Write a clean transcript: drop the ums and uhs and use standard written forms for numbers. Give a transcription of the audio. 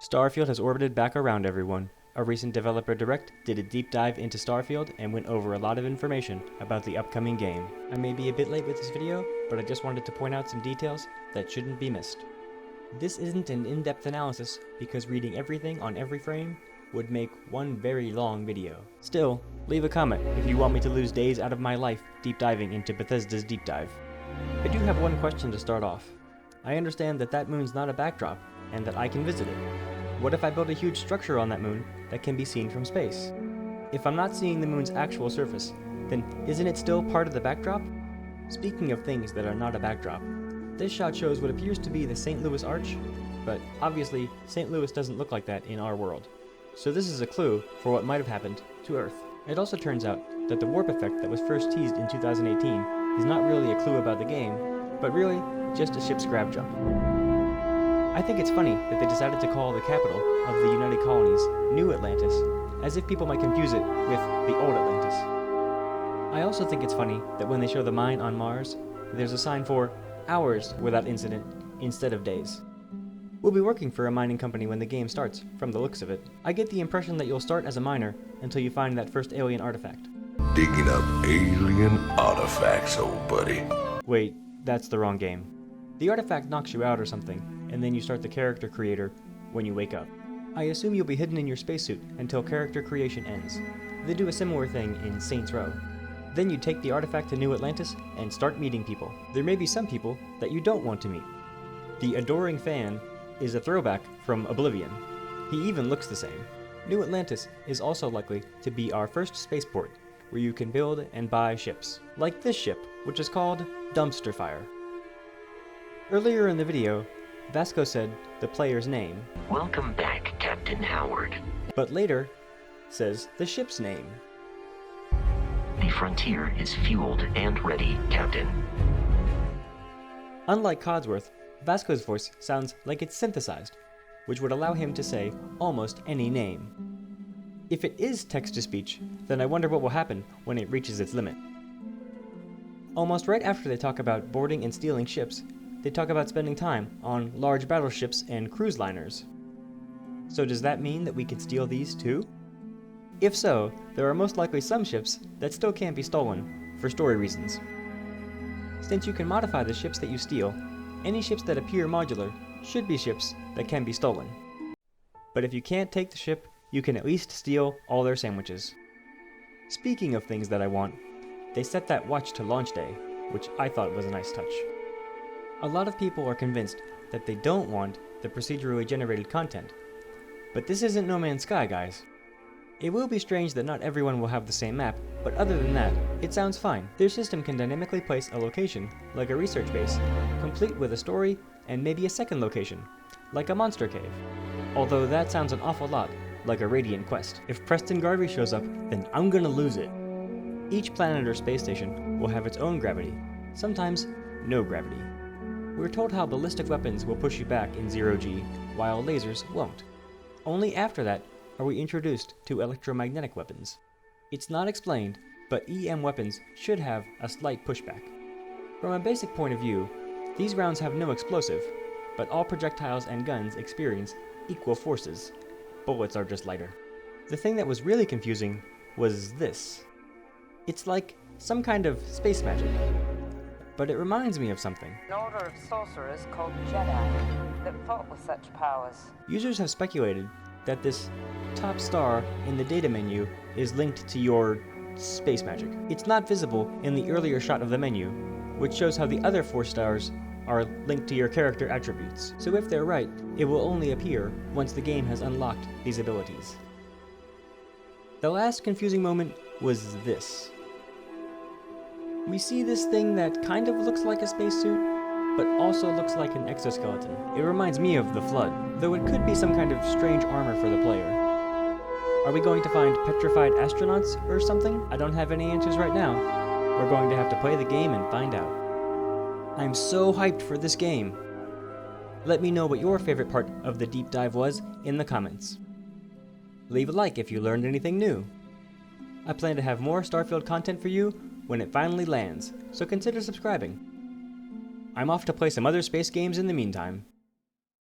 Starfield has orbited back around everyone. A recent developer direct did a deep dive into Starfield and went over a lot of information about the upcoming game. I may be a bit late with this video, but I just wanted to point out some details that shouldn't be missed. This isn't an in-depth analysis because reading everything on every frame would make one very long video. Still, leave a comment if you want me to lose days out of my life deep diving into Bethesda's deep dive. I do have one question to start off. I understand that that moon's not a backdrop, and that I can visit it. What if I build a huge structure on that moon that can be seen from space? If I'm not seeing the moon's actual surface, then isn't it still part of the backdrop? Speaking of things that are not a backdrop, this shot shows what appears to be the St. Louis Arch, but obviously St. Louis doesn't look like that in our world. So this is a clue for what might have happened to Earth. It also turns out that the warp effect that was first teased in 2018 is not really a clue about the game, but really just a ship's grav jump. I think it's funny that they decided to call the capital of the United Colonies New Atlantis, as if people might confuse it with the Old Atlantis. I also think it's funny that when they show the mine on Mars, there's a sign for hours without incident instead of days. We'll be working for a mining company when the game starts, from the looks of it. I get the impression that you'll start as a miner until you find that first alien artifact. Digging up alien artifacts, old buddy. Wait, that's the wrong game. The artifact knocks you out or something, and then you start the character creator when you wake up. I assume you'll be hidden in your spacesuit until character creation ends. They do a similar thing in Saints Row. Then you take the artifact to New Atlantis and start meeting people. There may be some people that you don't want to meet. The adoring fan is a throwback from Oblivion. He even looks the same. New Atlantis is also likely to be our first spaceport, where you can build and buy ships. Like this ship, which is called Dumpster Fire. Earlier in the video, Vasco said the player's name. Welcome back, Captain Howard. But later, says the ship's name. The Frontier is fueled and ready, Captain. Unlike Codsworth, Vasco's voice sounds like it's synthesized, which would allow him to say almost any name. If it is text-to-speech, then I wonder what will happen when it reaches its limit. Almost right after they talk about boarding and stealing ships, they talk about spending time on large battleships and cruise liners. So does that mean that we can steal these too? If so, there are most likely some ships that still can't be stolen, for story reasons. Since you can modify the ships that you steal, any ships that appear modular should be ships that can be stolen. But if you can't take the ship, you can at least steal all their sandwiches. Speaking of things that I want, they set that watch to launch day, which I thought was a nice touch. A lot of people are convinced that they don't want the procedurally generated content. But this isn't No Man's Sky, guys. It will be strange that not everyone will have the same map, but other than that, it sounds fine. Their system can dynamically place a location, like a research base, complete with a story, and maybe a second location, like a monster cave. Although that sounds an awful lot like a Radiant quest. If Preston Garvey shows up, then I'm gonna lose it. Each planet or space station will have its own gravity, sometimes no gravity. We're told how ballistic weapons will push you back in zero-G, while lasers won't. Only after that are we introduced to electromagnetic weapons. It's not explained, but EM weapons should have a slight pushback. From a basic point of view, these rounds have no explosive, but all projectiles and guns experience equal forces. Bullets are just lighter. The thing that was really confusing was this. It's like some kind of space magic. But it reminds me of something. An order of sorcerers called Jedi that fought with such powers. Users have speculated that this top star in the data menu is linked to your space magic. It's not visible in the earlier shot of the menu, which shows how the other 4 stars are linked to your character attributes. So if they're right, it will only appear once the game has unlocked these abilities. The last confusing moment was this. We see this thing that kind of looks like a spacesuit, but also looks like an exoskeleton. It reminds me of the Flood, though it could be some kind of strange armor for the player. Are we going to find petrified astronauts or something? I don't have any answers right now. We're going to have to play the game and find out. I'm so hyped for this game. Let me know what your favorite part of the deep dive was in the comments. Leave a like if you learned anything new. I plan to have more Starfield content for you when it finally lands, so consider subscribing. I'm off to play some other space games in the meantime.